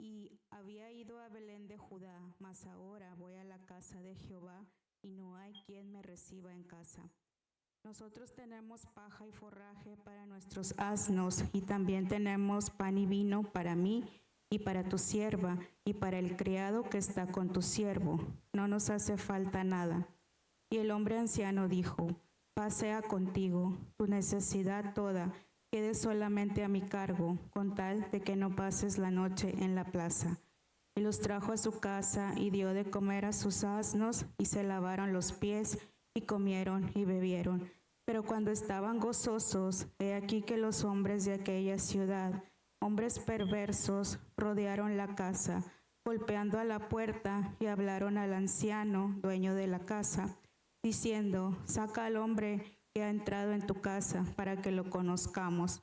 y había ido a Belén de Judá, mas ahora voy a la casa de Jehová y no hay quien me reciba en casa. Nosotros tenemos paja y forraje para nuestros asnos y también tenemos pan y vino para mí y para tu sierva y para el criado que está con tu siervo. No nos hace falta nada. Y el hombre anciano dijo: paz sea contigo, tu necesidad toda quede solamente a mi cargo, con tal de que no pases la noche en la plaza. Y los trajo a su casa y dio de comer a sus asnos y se lavaron los pies y comieron y bebieron. Pero cuando estaban gozosos, he aquí que los hombres de aquella ciudad, hombres perversos, rodearon la casa, golpeando a la puerta y hablaron al anciano, dueño de la casa, diciendo: saca al hombre que ha entrado en tu casa para que lo conozcamos.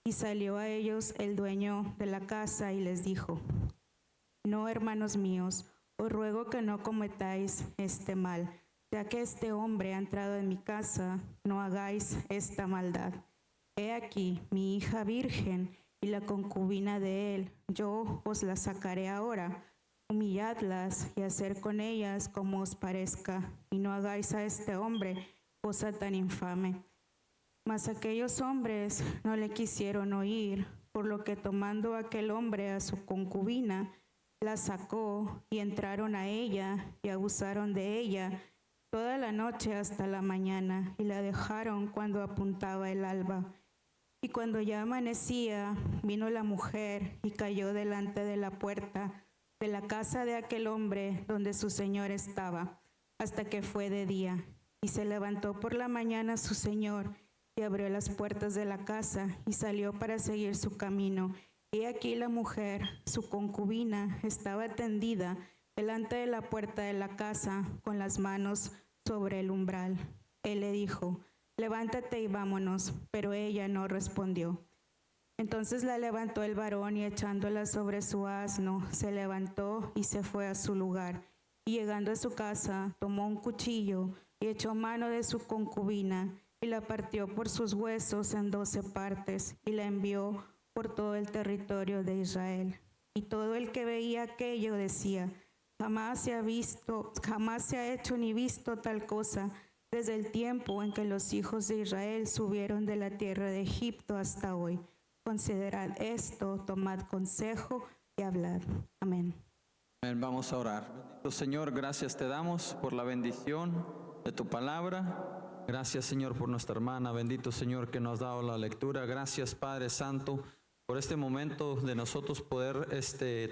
Y salió a ellos el dueño de la casa y les dijo: no, hermanos míos, os ruego que no cometáis este mal, ya que este hombre ha entrado en mi casa, no hagáis esta maldad. He aquí mi hija virgen y la concubina de él, yo os la sacaré ahora. Humilladlas y hacer con ellas como os parezca, y no hagáis a este hombre cosa tan infame. Mas aquellos hombres no le quisieron oír, por lo que tomando aquel hombre a su concubina, la sacó y entraron a ella y abusaron de ella toda la noche hasta la mañana y la dejaron cuando apuntaba el alba. Y cuando ya amanecía, vino la mujer y cayó delante de la puerta de la casa de aquel hombre donde su señor estaba, hasta que fue de día. Y se levantó por la mañana su señor y abrió las puertas de la casa y salió para seguir su camino. Y aquí la mujer, su concubina, estaba tendida delante de la puerta de la casa con las manos sobre el umbral. Él le dijo: levántate y vámonos, pero ella no respondió. Entonces la levantó el varón y echándola sobre su asno, se levantó y se fue a su lugar. Y llegando a su casa, tomó un cuchillo y echó mano de su concubina y la partió por sus huesos en 12 partes y la envió por todo el territorio de Israel. Y todo el que veía aquello decía: jamás se ha hecho ni visto tal cosa desde el tiempo en que los hijos de Israel subieron de la tierra de Egipto hasta hoy. Considerad esto, tomad consejo y hablad. Amén. Amén. Vamos a orar. Bendito Señor, gracias te damos por la bendición de tu palabra. Gracias, Señor, por nuestra hermana. Bendito Señor, que nos has dado la lectura. Gracias, Padre Santo, por este momento de nosotros poder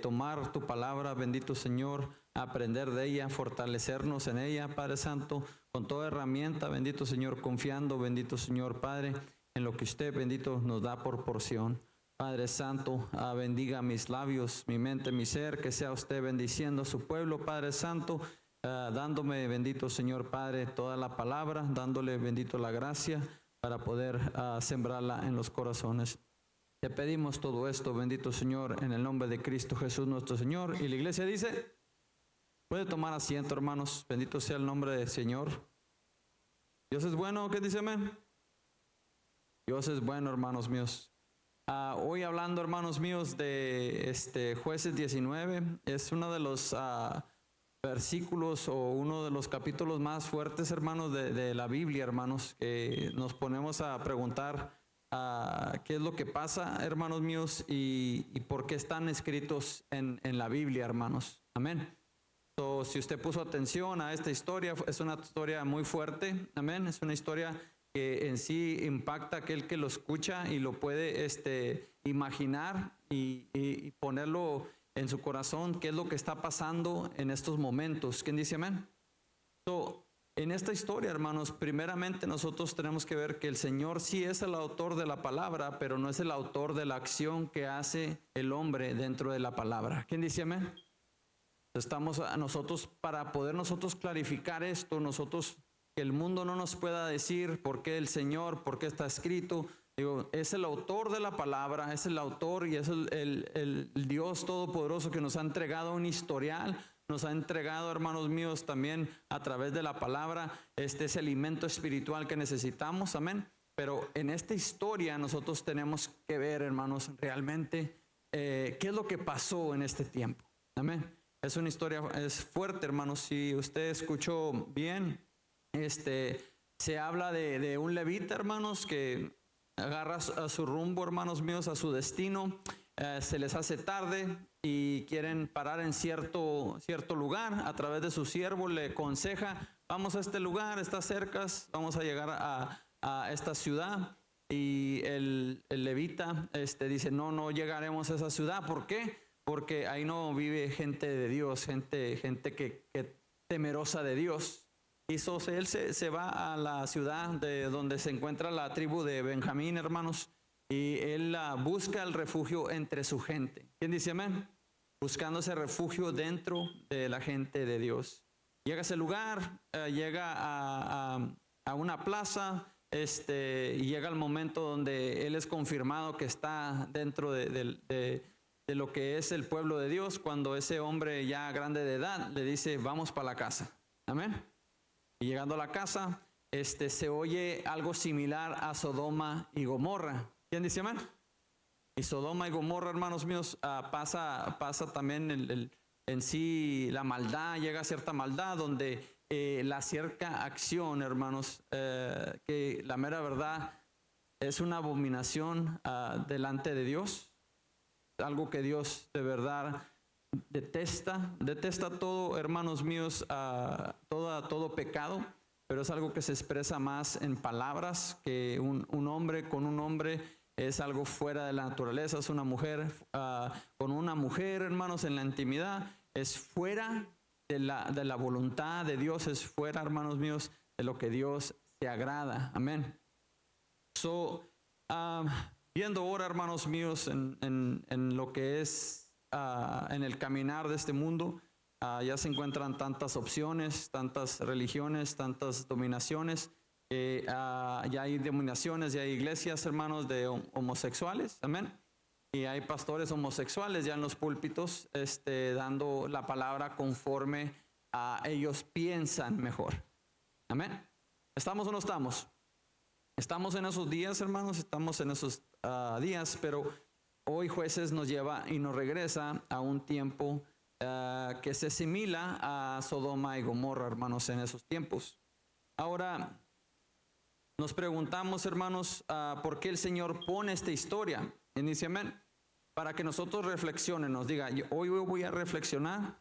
tomar tu palabra, bendito Señor, aprender de ella, fortalecernos en ella, Padre Santo, con toda herramienta, bendito Señor, confiando, bendito Señor, Padre, en lo que usted, bendito, nos da por porción. Padre Santo, bendiga mis labios, mi mente, mi ser, que sea usted bendiciendo a su pueblo, Padre Santo, dándome, bendito Señor, Padre, toda la palabra, dándole, bendito, la gracia para poder sembrarla en los corazones. Te pedimos todo esto, bendito Señor, en el nombre de Cristo Jesús nuestro Señor. Y la iglesia dice, puede tomar asiento, hermanos, bendito sea el nombre del Señor. Dios es bueno, ¿qué dice amén? Dios es bueno, hermanos míos. Hoy hablando, hermanos míos, de Jueces 19, es uno de los versículos o uno de los capítulos más fuertes, hermanos, de la Biblia, hermanos, que nos ponemos a preguntar qué es lo que pasa, hermanos míos, y por qué están escritos en la Biblia, hermanos. Amén. Si usted puso atención a esta historia, es una historia muy fuerte. Amén. Es una historia que en sí impacta a aquel que lo escucha y lo puede imaginar y ponerlo en su corazón, qué es lo que está pasando en estos momentos. ¿Quién dice amén? En esta historia, hermanos, primeramente nosotros tenemos que ver que el Señor sí es el autor de la palabra, pero no es el autor de la acción que hace el hombre dentro de la palabra. ¿Quién dice amén? Estamos a nosotros, para poder nosotros clarificar esto, nosotros, que el mundo no nos pueda decir por qué el Señor, por qué está escrito. Digo, es el autor de la palabra, es el autor y es el Dios Todopoderoso que nos ha entregado un historial, nos ha entregado, hermanos míos, también a través de la palabra, ese alimento espiritual que necesitamos, amén. Pero en esta historia nosotros tenemos que ver, hermanos, realmente ¿qué es lo que pasó en este tiempo? Amén. Es una historia, es fuerte, hermanos. Si usted escuchó bien, se habla de un levita, hermanos, que agarra a su rumbo, hermanos míos, a su destino. Se les hace tarde y quieren parar en cierto lugar. A través de su siervo le aconseja, vamos a este lugar, está cerca, vamos a llegar a esta ciudad. Y el levita dice, no llegaremos a esa ciudad. ¿Por qué? Porque ahí no vive gente de Dios, gente que temerosa de Dios. Y él se va a la ciudad de donde se encuentra la tribu de Benjamín, hermanos. Y él busca el refugio entre su gente. ¿Quién dice amén? Buscando ese refugio dentro de la gente de Dios. Llega a ese lugar, llega a una plaza, y llega el momento donde él es confirmado que está dentro de lo que es el pueblo de Dios, cuando ese hombre ya grande de edad le dice, vamos para la casa. Amén. Y llegando a la casa, se oye algo similar a Sodoma y Gomorra. ¿Quién dice amén? Y Sodoma y Gomorra, hermanos míos, pasa también en sí la maldad, llega a cierta maldad donde la cierta acción, hermanos, que la mera verdad es una abominación delante de Dios, algo que Dios de verdad detesta todo, hermanos míos, todo pecado, pero es algo que se expresa más en palabras, que un hombre con un hombre es algo fuera de la naturaleza, es una mujer con una mujer, hermanos, en la intimidad, es fuera de la voluntad de Dios, es fuera, hermanos míos, de lo que Dios se agrada. Amén. Viendo ahora, hermanos míos, en lo que es en el caminar de este mundo, ya se encuentran tantas opciones, tantas religiones, tantas dominaciones. Ya hay dominaciones, ya hay iglesias, hermanos, de homosexuales. Amén. Y hay pastores homosexuales ya en los púlpitos, dando la palabra conforme a ellos piensan mejor. Amén. ¿Estamos o no estamos? Estamos en esos días, hermanos, estamos en esos días, pero hoy Jueces nos lleva y nos regresa a un tiempo que se asimila a Sodoma y Gomorra, hermanos, en esos tiempos. Ahora, nos preguntamos, hermanos, ¿por qué el Señor pone esta historia? Y dice amén. Para que nosotros reflexionen, nos diga, hoy voy a reflexionar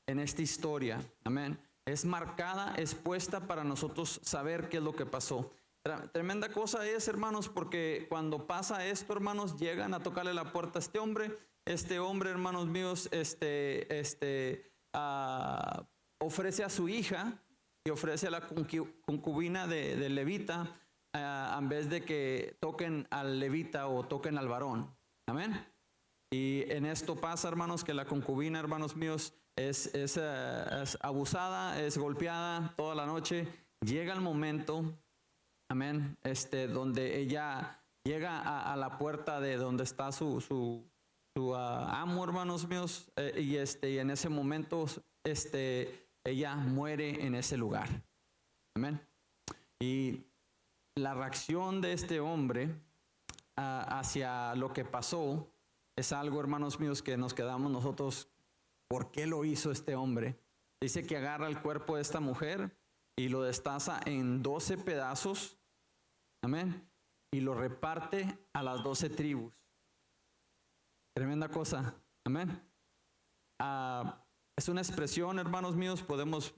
en esta historia. Amén. Es marcada, es puesta para nosotros saber qué es lo que pasó. Tremenda cosa es, hermanos, porque cuando pasa esto, hermanos, llegan a tocarle la puerta a este hombre, hermanos míos, ofrece a su hija y ofrece a la concubina de levita, en vez de que toquen al levita o toquen al varón. Amén. Y en esto pasa, hermanos, que la concubina, hermanos míos, es abusada, es golpeada toda la noche. Llega el momento, amén, donde ella llega a la puerta de donde está su amo, hermanos míos, y en ese momento, ella muere en ese lugar. Amén. Y la reacción de este hombre hacia lo que pasó es algo, hermanos míos, que nos quedamos nosotros, ¿por qué lo hizo este hombre? Dice que agarra el cuerpo de esta mujer y lo destaza en 12 pedazos, amén, y lo reparte a las 12 tribus. Tremenda cosa, amén. Es una expresión, hermanos míos, podemos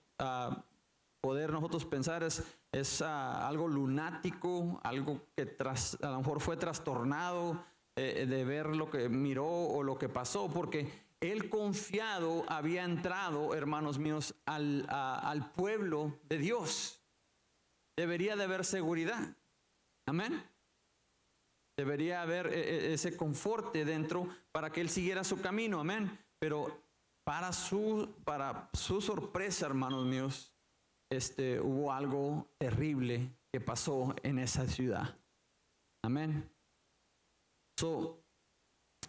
poder nosotros pensar, es algo lunático, algo que a lo mejor fue trastornado de ver lo que miró o lo que pasó, porque él confiado había entrado, hermanos míos, al pueblo de Dios. Debería de haber seguridad, amén. Debería haber ese conforte dentro para que él siguiera su camino, amén. Pero para su sorpresa, hermanos míos, hubo algo terrible que pasó en esa ciudad. Amén.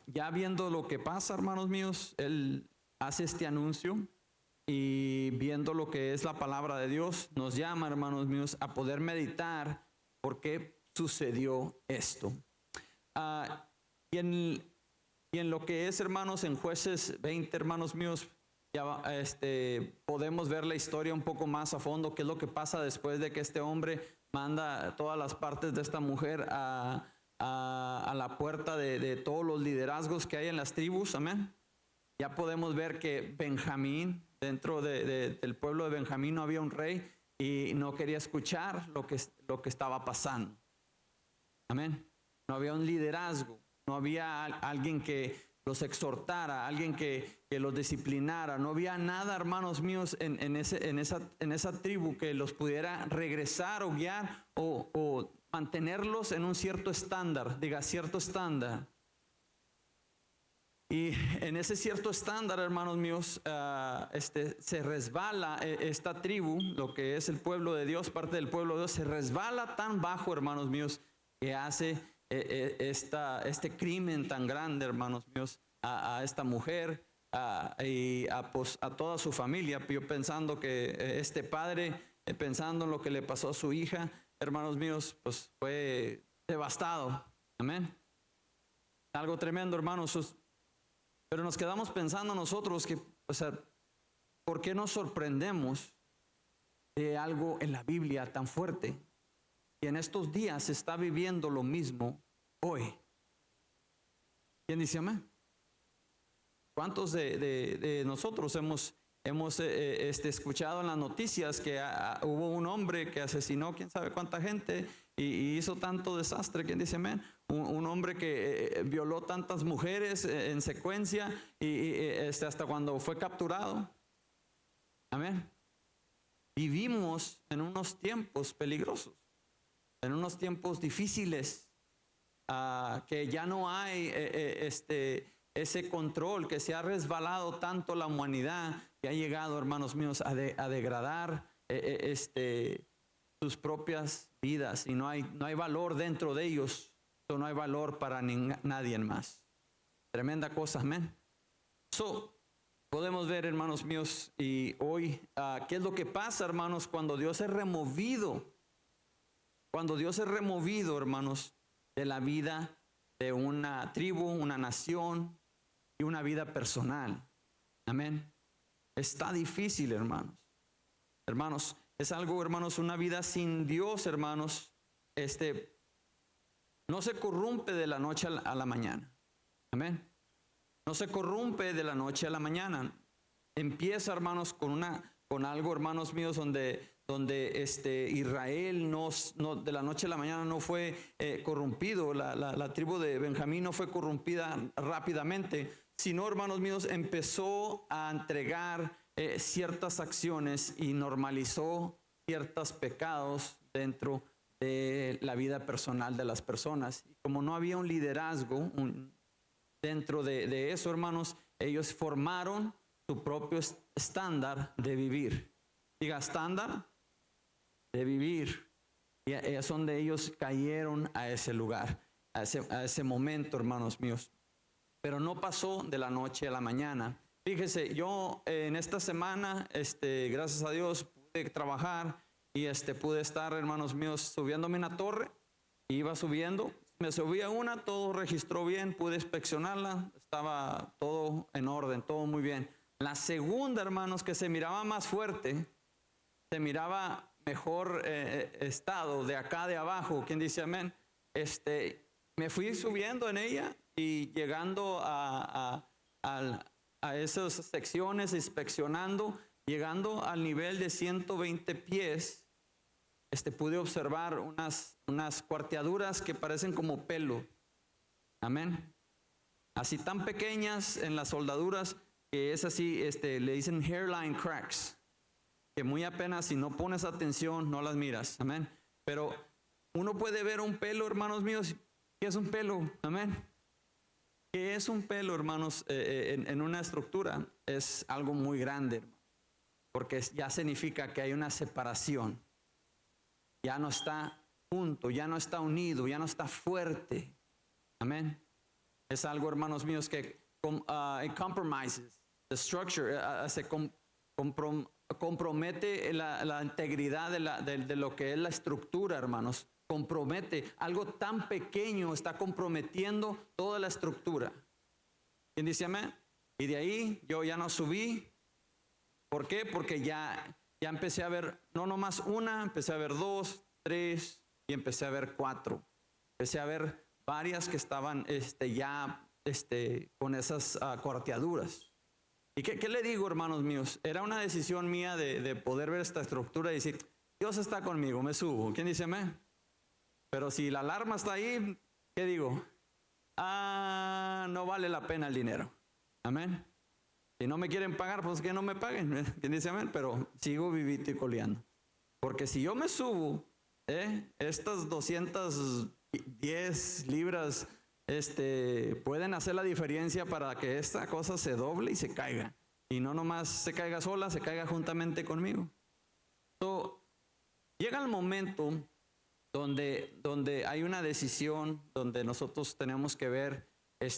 Ya viendo lo que pasa, hermanos míos, él hace este anuncio y viendo lo que es la palabra de Dios, nos llama, hermanos míos, a poder meditar por qué sucedió esto. Y Y en lo que es, hermanos, en Jueces 20, hermanos míos, ya podemos ver la historia un poco más a fondo, qué es lo que pasa después de que este hombre manda todas las partes de esta mujer a la puerta de todos los liderazgos que hay en las tribus, amén. Ya podemos ver que Benjamín, dentro del pueblo de Benjamín no había un rey y no quería escuchar lo que estaba pasando, amén. No había un liderazgo, no había alguien que los exhortara, alguien que los disciplinara. No había nada, hermanos míos, en esa tribu que los pudiera regresar o guiar o mantenerlos en un cierto estándar, diga cierto estándar. Y en ese cierto estándar, hermanos míos, se resbala esta tribu, lo que es el pueblo de Dios, parte del pueblo de Dios, se resbala tan bajo, hermanos míos, que hace este crimen tan grande, hermanos míos, a esta mujer y a toda su familia. Yo pensando que este padre, pensando en lo que le pasó a su hija, hermanos míos, pues fue devastado. Amén. Algo tremendo, hermanos. Pero nos quedamos pensando nosotros que, o sea, ¿por qué nos sorprendemos de algo en la Biblia tan fuerte? Y en estos días se está viviendo lo mismo hoy. ¿Quién dice amén? ¿Cuántos de nosotros hemos escuchado en las noticias que hubo un hombre que asesinó quién sabe cuánta gente y hizo tanto desastre? ¿Quién dice amén? Un hombre que violó tantas mujeres en secuencia y hasta cuando fue capturado. Amén. Vivimos en unos tiempos peligrosos, en unos tiempos difíciles, que ya no hay ese control, que se ha resbalado tanto la humanidad, que ha llegado, hermanos míos, a degradar sus propias vidas, y no hay valor dentro de ellos, no hay valor para nadie más. Tremenda cosa, amén. Podemos ver, hermanos míos, y hoy, ¿qué es lo que pasa, hermanos, cuando Dios es removido? Cuando Dios es removido, hermanos, de la vida de una tribu, una nación y una vida personal. Amén. Está difícil, hermanos. Hermanos, es algo, hermanos, una vida sin Dios, hermanos, no se corrompe de la noche a la mañana. Amén. No se corrompe de la noche a la mañana. Empieza, hermanos, con algo, hermanos míos, donde Israel no de la noche a la mañana no fue corrompido. La tribu de Benjamín no fue corrompida rápidamente, sino, hermanos míos, empezó a entregar ciertas acciones y normalizó ciertos pecados dentro de la vida personal de las personas. Y como no había un liderazgo dentro de eso, hermanos, ellos formaron su propio estándar de vivir. Diga, estándar de vivir. Y es donde ellos cayeron a ese lugar, a ese momento, hermanos míos. Pero no pasó de la noche a la mañana. Fíjese, yo en esta semana, gracias a Dios, pude trabajar y pude estar, hermanos míos, subiéndome una torre. Iba subiendo, me subí a una, todo registró bien, pude inspeccionarla, estaba todo en orden, todo muy bien. La segunda, hermanos, que se miraba más fuerte, se miraba mejor estado de acá de abajo. ¿Quién dice amén? Me fui subiendo en ella y llegando a esas secciones, inspeccionando, llegando al nivel de 120 pies, pude observar unas cuarteaduras que parecen como pelo. Amén. Así tan pequeñas en las soldaduras que es así, le dicen hairline cracks, que muy apenas si no pones atención no las miras. Amén. Pero uno puede ver un pelo, hermanos míos. ¿Qué es un pelo? Amén. ¿Qué es un pelo, hermanos? En una estructura es algo muy grande, hermano, porque ya significa que hay una separación. Ya no está junto, ya no está unido, ya no está fuerte. Amén. Es algo, hermanos míos, que it compromises the structure, se compromete la integridad de lo que es la estructura, hermanos. Compromete algo tan pequeño, está comprometiendo toda la estructura. ¿Quién dice amén? Y de ahí yo ya no subí. ¿Por qué? Porque ya empecé a ver, no nomás una, empecé a ver 2, 3 y empecé a ver 4. Empecé a ver varias que estaban con esas cuarteaduras. ¿Y qué le digo, hermanos míos? Era una decisión mía de poder ver esta estructura y decir, Dios está conmigo, me subo. ¿Quién dice amén? Pero si la alarma está ahí, ¿qué digo? No vale la pena el dinero. Amén. Si no me quieren pagar, pues que no me paguen. ¿Quién dice amén? Pero sigo vivito y coleando. Porque si yo me subo, estas 210 libras pueden hacer la diferencia para que esta cosa se doble y se caiga. Y no nomás se caiga sola, se caiga juntamente conmigo. So, llega el momento donde hay una decisión, donde nosotros tenemos que ver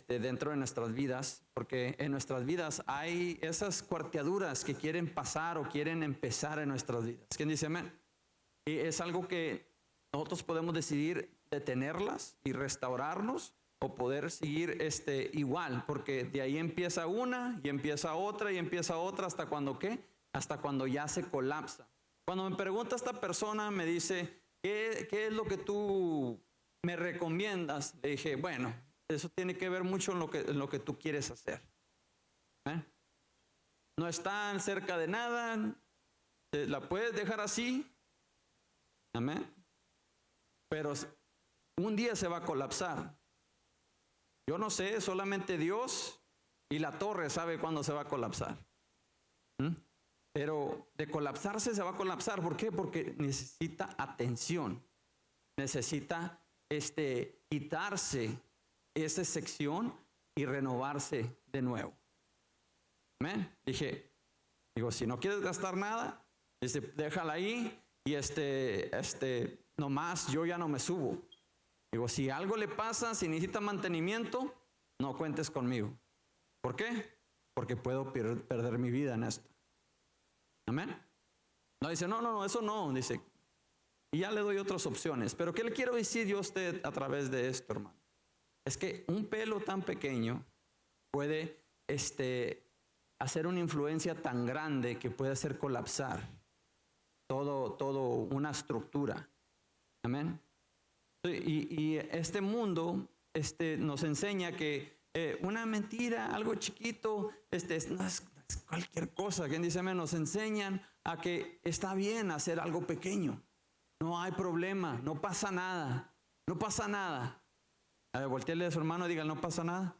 dentro de nuestras vidas, porque en nuestras vidas hay esas cuarteaduras que quieren pasar o quieren empezar en nuestras vidas. ¿Quién dice amén? Y es algo que nosotros podemos decidir detenerlas y restaurarnos o poder seguir igual, porque de ahí empieza una y empieza otra y empieza otra hasta cuando ¿qué? Hasta cuando ya se colapsa. Cuando me pregunta esta persona, me dice, ¿qué es lo que tú me recomiendas? Le dije, bueno, eso tiene que ver mucho en lo que tú quieres hacer. No están cerca de nada, la puedes dejar así, amén. Pero un día se va a colapsar. Yo no sé, solamente Dios y la torre sabe cuándo se va a colapsar. Pero de colapsarse se va a colapsar. ¿Por qué? Porque necesita atención. Necesita quitarse esa sección y renovarse de nuevo. Amén. Digo, si no quieres gastar nada, déjala ahí y nomás yo ya no me subo. Digo, si algo le pasa, si necesita mantenimiento, no cuentes conmigo. ¿Por qué? Porque puedo perder mi vida en esto. Amén. No dice, no, eso no. Dice, y ya le doy otras opciones. Pero ¿qué le quiero decir yo a usted a través de esto, hermano? Es que un pelo tan pequeño puede hacer una influencia tan grande que puede hacer colapsar todo una estructura. Amén. Y este mundo nos enseña que una mentira, algo chiquito, no es cualquier cosa. ¿Quién dice amén? Nos enseñan a que está bien hacer algo pequeño. No hay problema, no pasa nada. No pasa nada. A ver, volteale a su hermano y diga, no pasa nada.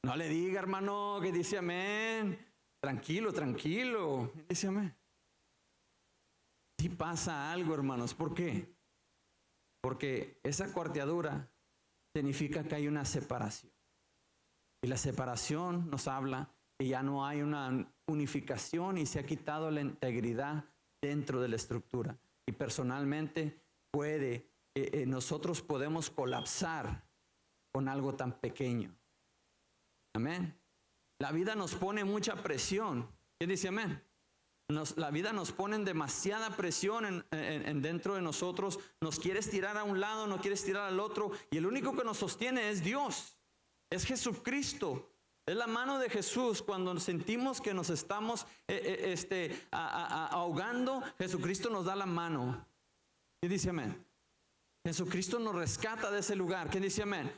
No le diga, hermano, que dice amén. Tranquilo. Dice amén. Sí pasa algo, hermanos. ¿Por qué? Porque esa cuarteadura significa que hay una separación. Y la separación nos habla que ya no hay una unificación y se ha quitado la integridad dentro de la estructura. Y personalmente nosotros podemos colapsar con algo tan pequeño. Amén. La vida nos pone mucha presión. ¿Qué dice amén? La vida nos pone demasiada presión dentro de nosotros. Nos quiere estirar a un lado, nos quiere estirar al otro. Y el único que nos sostiene es Dios. Es Jesucristo. Es la mano de Jesús. Cuando sentimos que nos estamos ahogando, Jesucristo nos da la mano. ¿Qué dice amén? Jesucristo nos rescata de ese lugar. ¿Qué dice amén?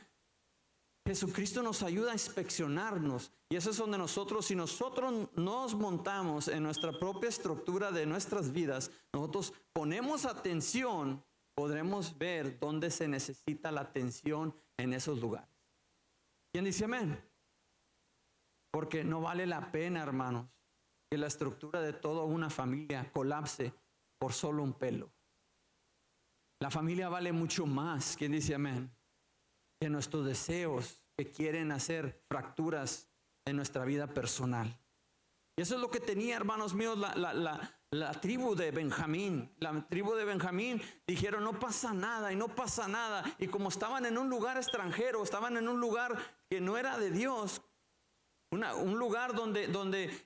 Jesucristo nos ayuda a inspeccionarnos. Y eso es donde si nosotros nos montamos en nuestra propia estructura de nuestras vidas, nosotros ponemos atención, podremos ver dónde se necesita la atención en esos lugares. ¿Quién dice amén? Porque no vale la pena, hermanos, que la estructura de toda una familia colapse por solo un pelo. La familia vale mucho más. ¿Quién dice amén? Que nuestros deseos que quieren hacer fracturas en nuestra vida personal. Y eso es lo que tenía, hermanos míos, la tribu de Benjamín. La tribu de Benjamín dijeron, no pasa nada y no pasa nada. Y como estaban en un lugar extranjero, estaban en un lugar que no era de Dios, Un lugar donde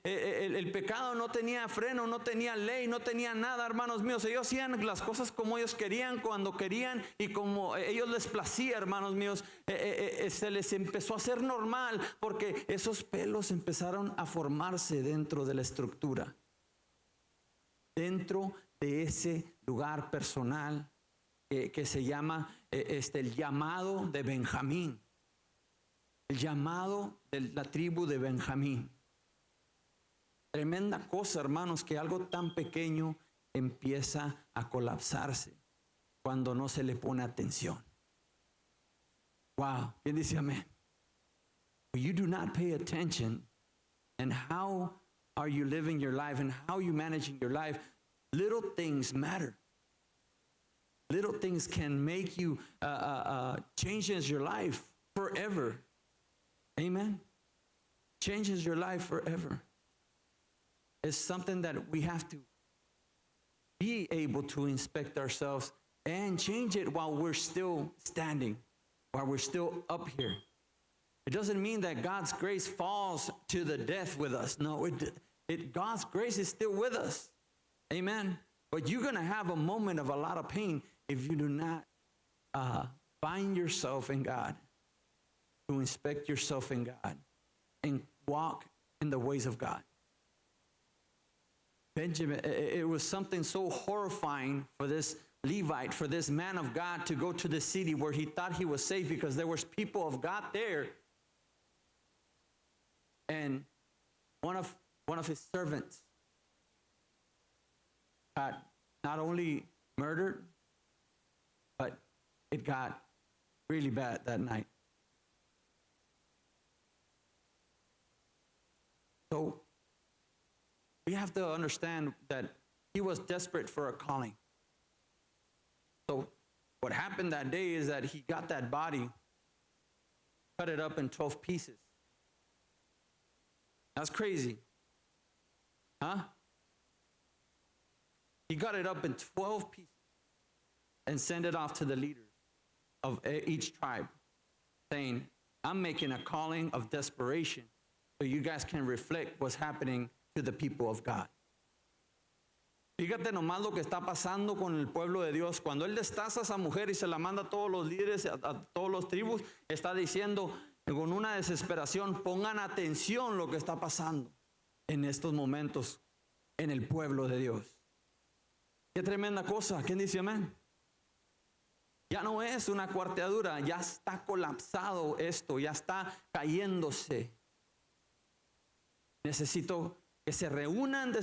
el pecado no tenía freno, no tenía ley, no tenía nada, hermanos míos. Ellos hacían las cosas como ellos querían, cuando querían y como ellos les placía, hermanos míos. Se les empezó a hacer normal porque esos pelos empezaron a formarse dentro de la estructura, dentro de ese lugar personal que se llama el llamado de Benjamín. El llamado de la tribu de Benjamín. Tremenda cosa, hermanos, que algo tan pequeño empieza a colapsarse cuando no se le pone atención. Wow, ¿quién dice amén? You do not pay attention, and how are you living your life and how are you managing your life? Little things matter. Little things can make you changes your life forever. Amen. Changes your life forever. It's something that we have to be able to inspect ourselves and change it while we're still standing, while we're still up here. It doesn't mean that God's grace falls to the death with us. No, God's grace is still with us. Amen. But you're going to have a moment of a lot of pain if you do not find yourself in God, to inspect yourself in God, and walk in the ways of God. Benjamin, it was something so horrifying for this Levite, for this man of God to go to the city where he thought he was safe because there was people of God there. And one of his servants got not only murdered, but it got really bad that night. So we have to understand that he was desperate for a calling. So what happened that day is that he got that body, cut it up in 12 pieces. That's crazy. Huh? He got it up in 12 pieces and sent it off to the leaders of each tribe, saying, I'm making a calling of desperation so you guys can reflect what's happening to the people of God. Fíjate nomás lo que está pasando con el pueblo de Dios. Cuando Él destaza a esa mujer y se la manda a todos los líderes, a todos los tribus, está diciendo con una desesperación, pongan atención lo que está pasando en estos momentos en el pueblo de Dios. Qué tremenda cosa. ¿Quién dice amén? Ya no es una cuarteadura, ya está colapsado esto, ya está cayéndose. Necesito que se reúnan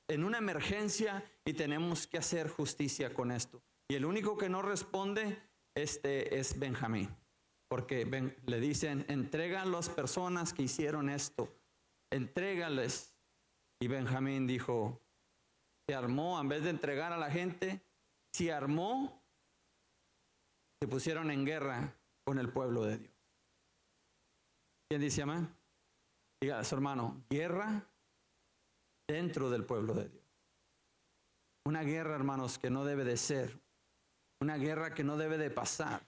en una emergencia y tenemos que hacer justicia con esto. Y el único que no responde es Benjamín, porque le dicen, entrega a las personas que hicieron esto, entrégales. Y Benjamín dijo, se armó, en vez de entregar a la gente, se armó, se pusieron en guerra con el pueblo de Dios. ¿Quién dice amén? Diga a su hermano, guerra dentro del pueblo de Dios. Una guerra, hermanos, que no debe de ser. Una guerra que no debe de pasar.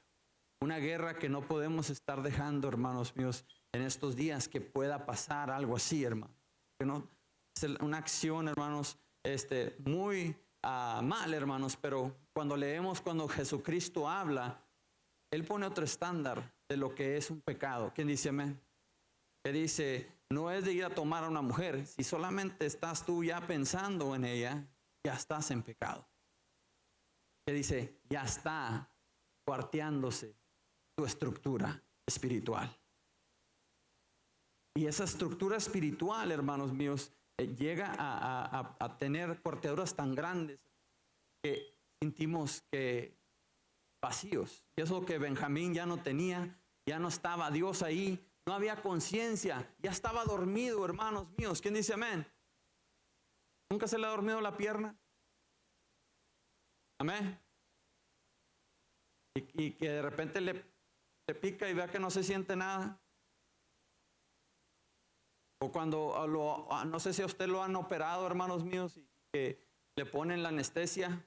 Una guerra que no podemos estar dejando, hermanos míos, en estos días que pueda pasar algo así, hermano. Que no es una acción, hermanos, muy mal, hermanos, pero cuando leemos, cuando Jesucristo habla, Él pone otro estándar de lo que es un pecado. ¿Quién dice amén? Que dice, no es de ir a tomar a una mujer. Si solamente estás tú ya pensando en ella, ya estás en pecado. Que dice, ya está cuarteándose tu estructura espiritual. Y esa estructura espiritual, hermanos míos, llega a tener cuarteaduras tan grandes que sentimos que vacíos. Y eso que Benjamín ya no tenía, ya no estaba Dios ahí. No había conciencia, ya estaba dormido, hermanos míos. ¿Quién dice amén? ¿Nunca se le ha dormido la pierna? Amén. Y que de repente le pica y vea que no se siente nada. O cuando no sé si a usted lo han operado, hermanos míos, y que le ponen la anestesia,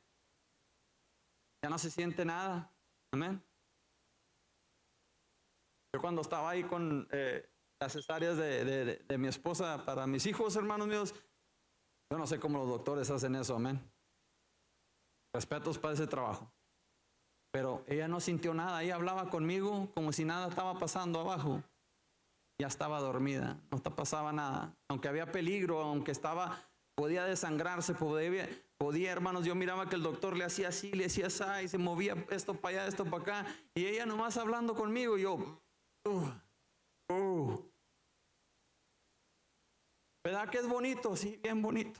ya no se siente nada. Amén. Yo cuando estaba ahí con las cesáreas de mi esposa para mis hijos, hermanos míos. Yo no sé cómo los doctores hacen eso, amén. Respetos para ese trabajo. Pero ella no sintió nada, ella hablaba conmigo como si nada estaba pasando abajo. Ya estaba dormida, no te pasaba nada. Aunque había peligro, aunque podía desangrarse, podía, hermanos, yo miraba que el doctor le hacía así, le hacía así, y se movía esto para allá, esto para acá, y ella nomás hablando conmigo, y yo, ¿verdad que es bonito? Sí, bien bonito.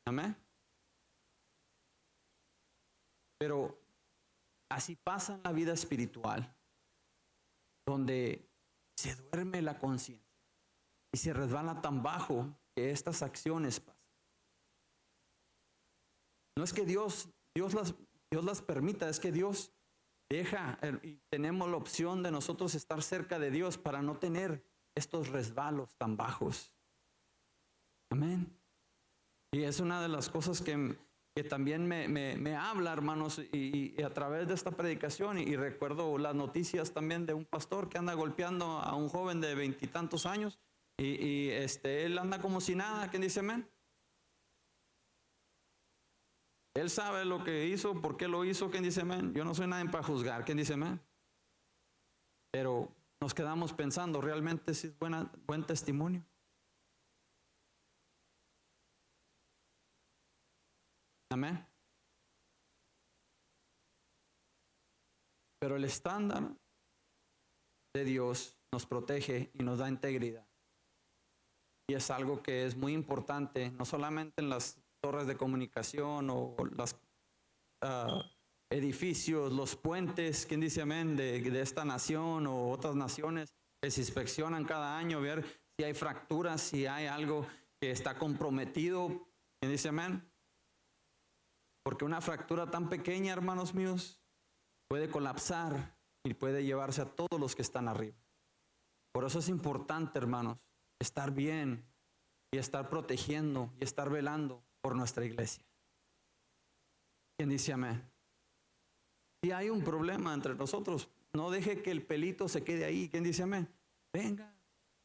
Amén. Pero así pasa en la vida espiritual, donde se duerme la conciencia y se resbala tan bajo que estas acciones pasan. No es que Dios las permita, es que Dios deja y tenemos la opción de nosotros estar cerca de Dios para no tener estos resbalos tan bajos. Amén. Y es una de las cosas que también me habla, hermanos, y a través de esta predicación, y recuerdo las noticias también de un pastor que anda golpeando a un joven de 20 y tantos años, y él anda como si nada. ¿Quién dice amén? Él sabe lo que hizo, por qué lo hizo. ¿Quién dice amén? Yo no soy nadie para juzgar. ¿Quién dice amén? Pero nos quedamos pensando, ¿realmente si es buen testimonio? Amén. Pero el estándar de Dios nos protege y nos da integridad. Y es algo que es muy importante, no solamente en las torres de comunicación o los edificios, los puentes, ¿quién dice amén? De esta nación o otras naciones que se inspeccionan cada año, ver si hay fracturas, si hay algo que está comprometido. ¿Quién dice amén? Porque una fractura tan pequeña, hermanos míos, puede colapsar y puede llevarse a todos los que están arriba. Por eso es importante, hermanos, estar bien y estar protegiendo y estar velando por nuestra iglesia. ¿Quién dice amén? Si hay un problema entre nosotros, no deje que el pelito se quede ahí. ¿Quién dice amén? Venga,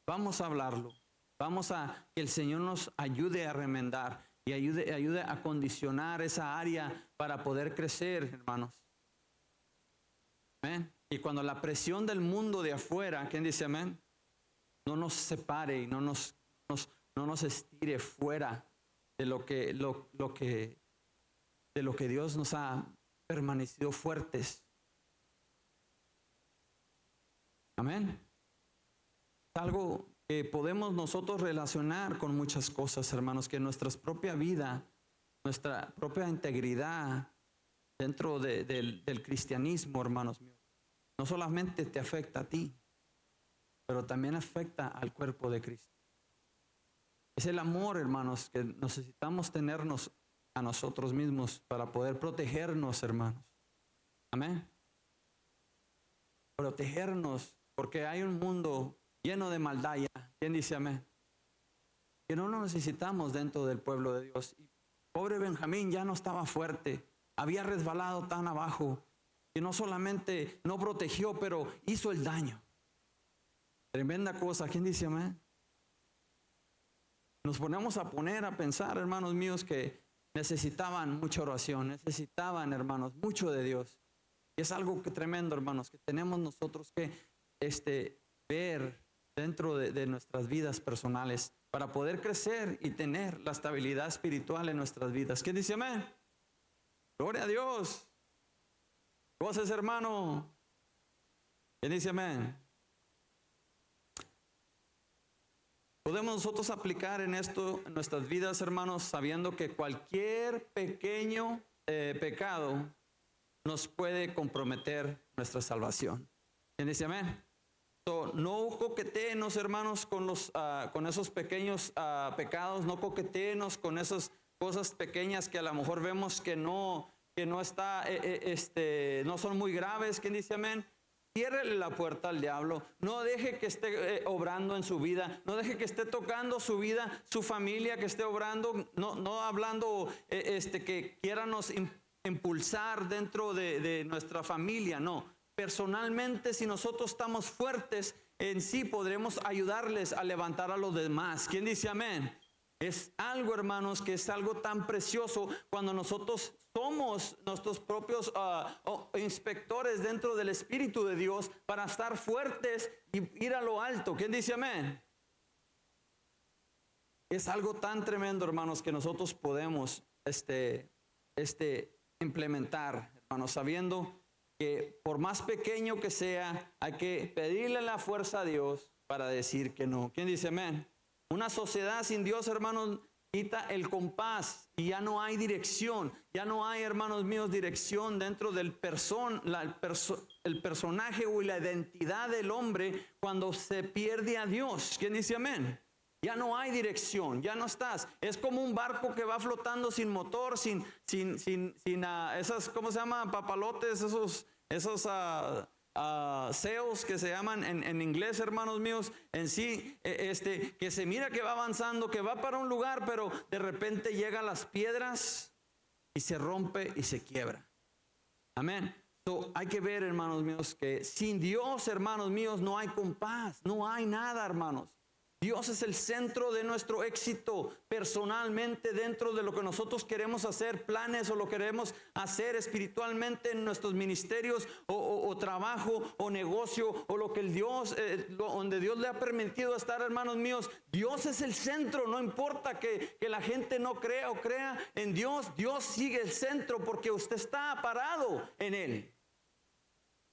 vamos a hablarlo. Vamos a que el Señor nos ayude a remendar y ayude a condicionar esa área para poder crecer, hermanos. Amén. Y cuando la presión del mundo de afuera, ¿quién dice amén? No nos separe y no nos estire fuera de lo que Dios nos ha permanecido fuertes. Amén. Es algo que podemos nosotros relacionar con muchas cosas, hermanos, que nuestra propia vida, nuestra propia integridad dentro del cristianismo, hermanos míos, no solamente te afecta a ti, pero también afecta al cuerpo de Cristo. Es el amor, hermanos, que necesitamos tenernos a nosotros mismos para poder protegernos, hermanos. Amén. Protegernos, porque hay un mundo lleno de maldad ya. ¿Quién dice amén? Que no nos necesitamos dentro del pueblo de Dios. Y pobre Benjamín ya no estaba fuerte, había resbalado tan abajo, que no solamente no protegió, pero hizo el daño. Tremenda cosa. ¿Quién dice amén? Nos ponemos a pensar, hermanos míos, que necesitaban mucha oración, necesitaban, hermanos, mucho de Dios. Y es algo que tremendo, hermanos, que tenemos nosotros que ver dentro de nuestras vidas personales para poder crecer y tener la estabilidad espiritual en nuestras vidas. ¿Quién dice amén? Gloria a Dios. Voces, hermano. ¿Quién dice amén? Podemos nosotros aplicar en esto en nuestras vidas, hermanos, sabiendo que cualquier pequeño pecado nos puede comprometer nuestra salvación. ¿Quién dice amén? No coqueteenos, hermanos, con esos pequeños pecados, no coqueteenos con esas cosas pequeñas que a lo mejor vemos que no son muy graves. ¿Quién dice amén? Ciérrele la puerta al diablo, no deje que esté obrando en su vida, no deje que esté tocando su vida, su familia, que esté obrando, no hablando que quieranos impulsar dentro de nuestra familia, no. Personalmente, si nosotros estamos fuertes en sí podremos ayudarles a levantar a los demás. ¿Quién dice amén? Es algo, hermanos, que es algo tan precioso cuando nosotros somos nuestros propios inspectores dentro del Espíritu de Dios para estar fuertes y ir a lo alto. ¿Quién dice amén? Es algo tan tremendo, hermanos, que nosotros podemos implementar, hermanos, sabiendo que por más pequeño que sea, hay que pedirle la fuerza a Dios para decir que no. ¿Quién dice amén? Una sociedad sin Dios, hermanos, quita el compás y ya no hay dirección. Ya no hay, hermanos míos, dirección dentro del el personaje o la identidad del hombre cuando se pierde a Dios. ¿Quién dice amén? Ya no hay dirección, ya no estás. Es como un barco que va flotando sin motor, sin esas, ¿cómo se llama? Papalotes, esos sails que se llaman en inglés, hermanos míos, en sí, que se mira que va avanzando, que va para un lugar, pero de repente llega a las piedras y se rompe y se quiebra. Amén. Hay que ver, hermanos míos, que sin Dios, hermanos míos, no hay compás, no hay nada, hermanos. Dios es el centro de nuestro éxito personalmente dentro de lo que nosotros queremos hacer, planes o lo queremos hacer espiritualmente en nuestros ministerios o trabajo o negocio o lo que donde Dios le ha permitido estar, hermanos míos. Dios es el centro, no importa que la gente no crea o crea en Dios, Dios sigue el centro porque usted está parado en Él.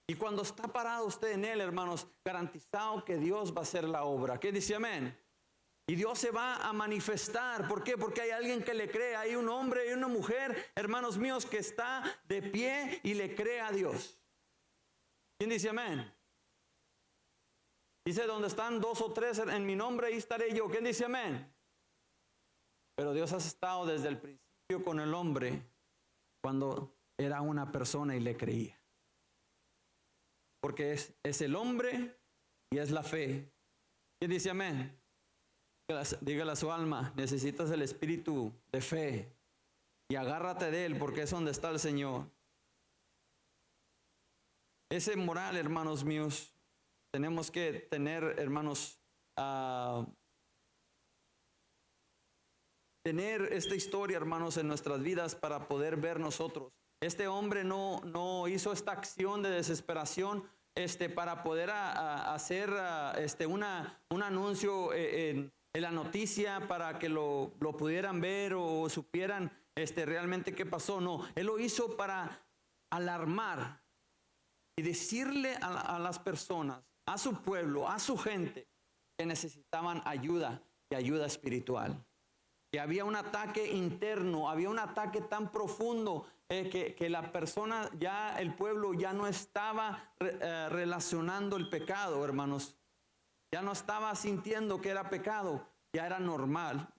Y cuando está parado usted en Él, hermanos, garantizado que Dios va a hacer la obra. ¿Qué dice amén? Y Dios se va a manifestar. ¿Por qué? Porque hay alguien que le cree. Hay un hombre y una mujer, hermanos míos, que está de pie y le cree a Dios. ¿Quién dice amén? Dice, donde están 2 o 3 en mi nombre, ahí estaré yo. ¿Quién dice amén? Pero Dios ha estado desde el principio con el hombre cuando era una persona y le creía. Porque es el hombre y es la fe. ¿Quién dice amén? Dígale a su alma, necesitas el espíritu de fe y agárrate de él porque es donde está el Señor. Ese moral, hermanos míos, tenemos que tener, hermanos, tener esta historia, hermanos, en nuestras vidas para poder ver nosotros. Este hombre no hizo esta acción de desesperación para poder hacer un anuncio en la noticia para que lo pudieran ver o supieran realmente qué pasó. No, él lo hizo para alarmar y decirle a las personas, a su pueblo, a su gente, que necesitaban ayuda y ayuda espiritual. Que había un ataque interno, había un ataque tan profundo que la persona, ya el pueblo ya no estaba relacionando el pecado, hermanos. Ya no estaba sintiendo que era pecado, ya era normal.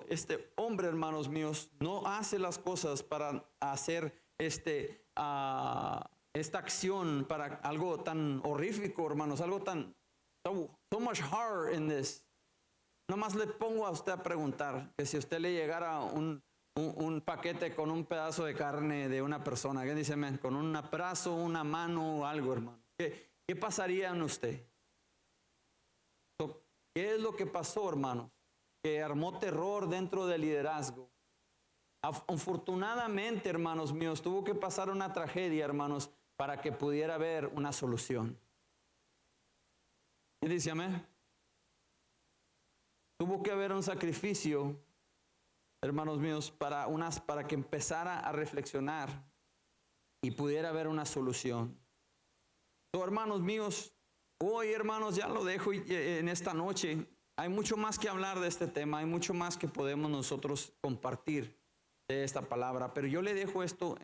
Este hombre, hermanos míos, no hace las cosas para hacer esta acción para algo tan horrífico, hermanos, algo tan so much horror in this. Nomás le pongo a usted a preguntar que si a usted le llegara un paquete con un pedazo de carne de una persona, ¿qué dice? Con un abrazo, una mano o algo, hermano. ¿Qué pasaría en usted? ¿Qué es lo que pasó, hermanos? Que armó terror dentro del liderazgo. Afortunadamente, hermanos míos, tuvo que pasar una tragedia, hermanos, para que pudiera haber una solución. ¿Qué dice amén? Tuvo que haber un sacrificio, hermanos míos, para que empezara a reflexionar y pudiera haber una solución. Hermanos míos, hoy, hermanos, ya lo dejo en esta noche. Hay mucho más que hablar de este tema, hay mucho más que podemos nosotros compartir de esta palabra, pero yo le dejo esto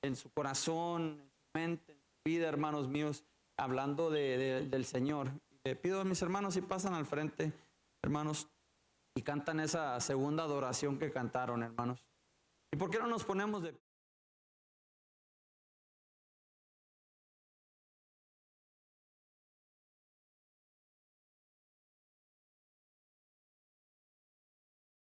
en su corazón, en su mente, en su vida, hermanos míos, hablando del Señor. Le pido a mis hermanos si pasan al frente, hermanos, y cantan esa segunda adoración que cantaron, hermanos. ¿Y por qué no nos ponemos de